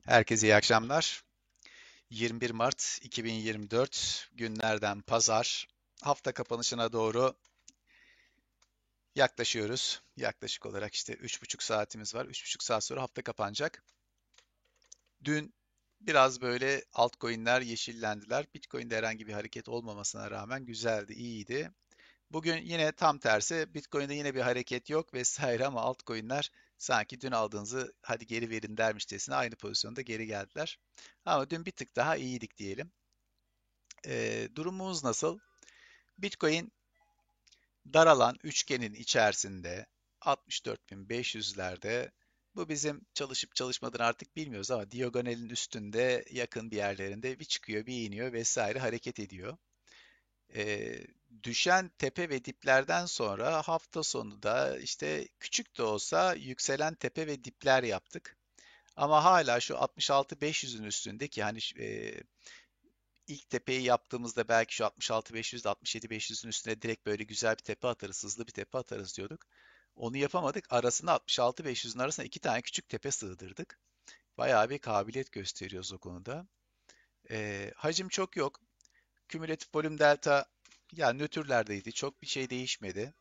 Herkese iyi akşamlar. 21 Mart 2024 günlerden pazar. Hafta kapanışına doğru yaklaşıyoruz. Yaklaşık olarak işte 3,5 saatimiz var. 3,5 saat sonra hafta kapanacak. Dün biraz böyle altcoin'ler yeşillendiler. Bitcoin'de herhangi bir hareket olmamasına rağmen güzeldi, iyiydi. Bugün yine tam tersi. Bitcoin'de yine bir hareket yok vesaire ama altcoin'ler sanki dün aldığınızı hadi geri verin dermişçesine aynı pozisyonda geri geldiler. Ama dün bir tık daha iyiydik diyelim. Durumumuz nasıl? Bitcoin daralan üçgenin içerisinde 64.500'lerde. Bu bizim çalışıp çalışmadığını artık bilmiyoruz ama diagonalin üstünde yakın bir yerlerinde bir çıkıyor bir iniyor vesaire hareket ediyor. Ee, Düşen tepe ve diplerden sonra hafta sonu da işte küçük de olsa yükselen tepe ve dipler yaptık. Ama hala şu 66.500'ün üstündeki hani ilk tepeyi yaptığımızda belki şu 66.500 67.500'ün üstüne direkt böyle güzel bir tepe atarız, hızlı bir tepe atarız diyorduk. Onu yapamadık. Arasına 66.500'ün arasına iki tane küçük tepe sığdırdık. Bayağı bir kabiliyet gösteriyoruz o konuda. Hacim çok yok. Kümülatif volüm delta yani nötrlerdeydi. Çok bir şey değişmedi.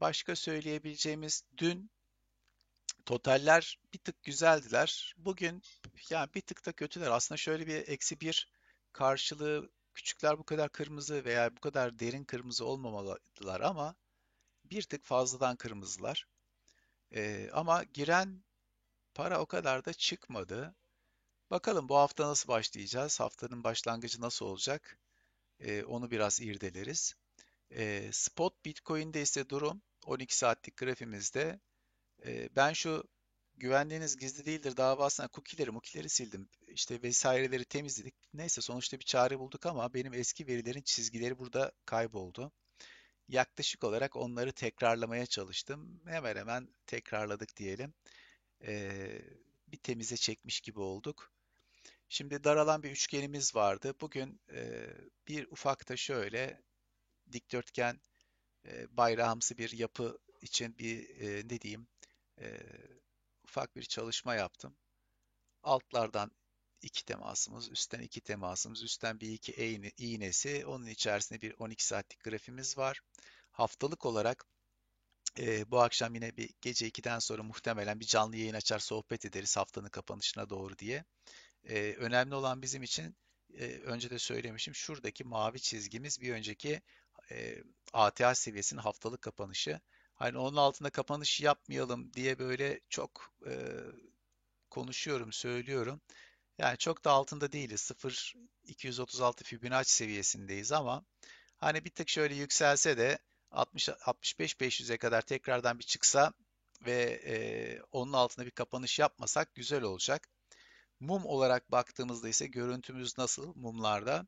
Başka söyleyebileceğimiz dün totaller bir tık güzeldiler. Bugün yani bir tık da kötüler. Aslında şöyle bir eksi bir karşılığı küçükler bu kadar kırmızı veya bu kadar derin kırmızı olmamalılar ama bir tık fazladan kırmızılar. Ama giren para o kadar da çıkmadı. Bakalım bu hafta nasıl başlayacağız? Haftanın başlangıcı nasıl olacak? Onu biraz irdeleriz. Spot Bitcoin'de ise durum 12 saatlik grafimizde. Ben şu güvenliğiniz gizli değildir davasına cookie'leri sildim. İşte vesaireleri temizledik. Neyse sonuçta bir çare bulduk ama benim eski verilerin çizgileri burada kayboldu. Yaklaşık olarak onları tekrarlamaya çalıştım. Hemen hemen tekrarladık diyelim. Ee, Bir temize çekmiş gibi olduk. Şimdi daralan bir üçgenimiz vardı. Bugün bir ufak da şöyle dikdörtgen bayrağımsı bir yapı için bir ne diyeyim e, ufak bir çalışma yaptım. Altlardan iki temasımız, üstten iki temasımız, üstten bir iki iğnesi, onun içerisinde bir 12 saatlik grafimiz var. Haftalık olarak bu akşam yine bir gece 2'den sonra muhtemelen bir canlı yayın açar sohbet ederiz haftanın kapanışına doğru diye. Önemli olan bizim için önce de söylemişim şuradaki mavi çizgimiz bir önceki ATH seviyesinin haftalık kapanışı. Hani onun altında kapanış yapmayalım diye böyle çok konuşuyorum, söylüyorum. Yani çok da altında değiliz. 0,236 Fibonacci seviyesindeyiz ama hani bir tık şöyle yükselse de 60 65-500'e kadar tekrardan bir çıksa ve onun altında bir kapanış yapmasak güzel olacak. Mum olarak baktığımızda ise görüntümüz nasıl mumlarda?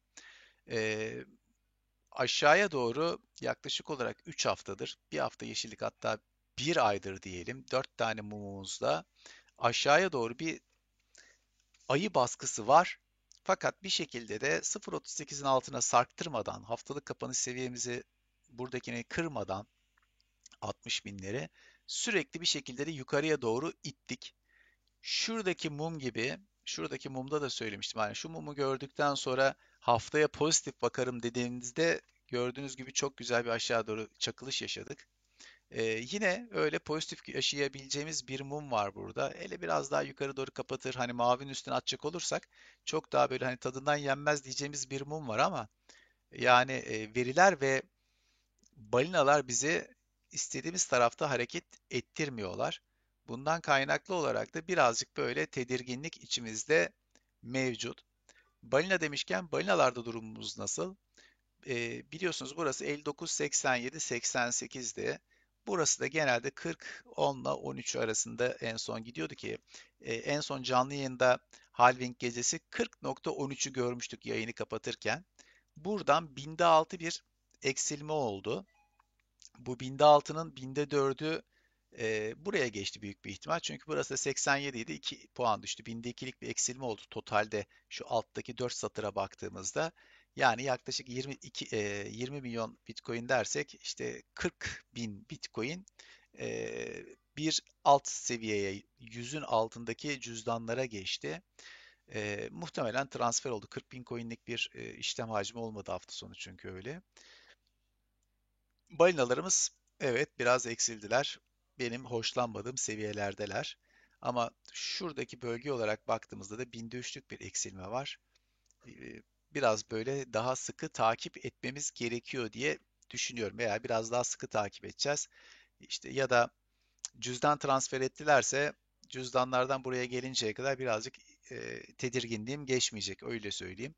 Ee, Aşağıya doğru yaklaşık olarak 3 haftadır, bir hafta yeşillik hatta bir aydır diyelim 4 tane mumumuzda aşağıya doğru bir ayı baskısı var. Fakat bir şekilde de 0.38'in altına sarktırmadan haftalık kapanış seviyemizi buradakini kırmadan 60 binleri sürekli bir şekilde de yukarıya doğru ittik. Şuradaki mum gibi, şuradaki mumda da söylemiştim. Yani şu mumu gördükten sonra haftaya pozitif bakarım dediğimizde gördüğünüz gibi çok güzel bir aşağı doğru çakılış yaşadık. Yine öyle pozitif yaşayabileceğimiz bir mum var burada. Hele biraz daha yukarı doğru kapatır. Hani mavinin üstüne atacak olursak çok daha böyle hani tadından yenmez diyeceğimiz bir mum var ama yani veriler ve balinalar bizi istediğimiz tarafta hareket ettirmiyorlar. Bundan kaynaklı olarak da birazcık böyle tedirginlik içimizde mevcut. Balina demişken balinalarda durumumuz nasıl? Biliyorsunuz burası 59, 87, 88'di. Burası da genelde 40, 10 ile 13 arasında en son gidiyordu ki en son canlı yayında halving gecesi 40.13'ü görmüştük yayını kapatırken. Buradan binde 6 bir eksilme oldu. Bu binde 6'nın binde 4'ü buraya geçti büyük bir ihtimal. Çünkü burası da 87 idi, 2 puan düştü. Binde 2'lik bir eksilme oldu totalde şu alttaki 4 satıra baktığımızda. Yani yaklaşık 20 milyon Bitcoin dersek işte 40 bin Bitcoin bir alt seviyeye, yüzün altındaki cüzdanlara geçti. Muhtemelen transfer oldu. 40 bin coin'lik bir işlem hacmi olmadı hafta sonu çünkü öyle. Balinalarımız evet biraz eksildiler. Benim hoşlanmadığım seviyelerdeler. Ama şuradaki bölge olarak baktığımızda da binde üçlük bir eksilme var. Biraz böyle daha sıkı takip etmemiz gerekiyor diye düşünüyorum. Veya biraz daha sıkı takip edeceğiz. İşte ya da cüzdan transfer ettilerse cüzdanlardan buraya gelinceye kadar birazcık tedirginliğim geçmeyecek öyle söyleyeyim.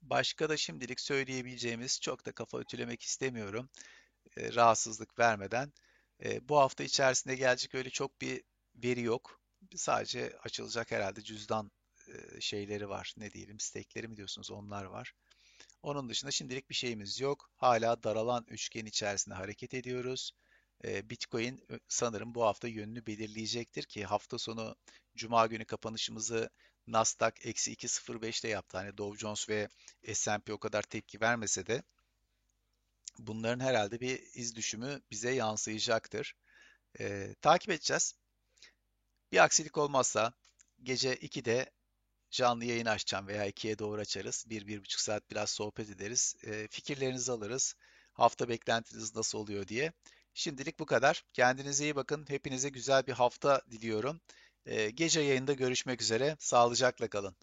Başka da şimdilik söyleyebileceğimiz çok da kafa ütülemek istemiyorum rahatsızlık vermeden. Bu hafta içerisinde gelecek öyle çok bir veri yok. Sadece açılacak herhalde cüzdan şeyleri var. Ne diyelim, stekleri mi diyorsunuz? Onlar var. Onun dışında şimdilik bir şeyimiz yok. Hala daralan üçgen içerisinde hareket ediyoruz. Bitcoin sanırım bu hafta yönünü belirleyecektir ki hafta sonu Cuma günü kapanışımızı Nasdaq eksi 2,05'te yaptı. Hani Dow Jones ve S&P o kadar tepki vermese de bunların herhalde bir iz düşümü bize yansıyacaktır. Takip edeceğiz. Bir aksilik olmazsa gece 2'de canlı yayın açacağım veya 2'ye doğru açarız. 1-1,5 saat biraz sohbet ederiz. Fikirlerinizi alırız. Hafta beklentiniz nasıl oluyor diye. Şimdilik bu kadar. Kendinize iyi bakın. Hepinize güzel bir hafta diliyorum. Gece yayında görüşmek üzere. Sağlıcakla kalın.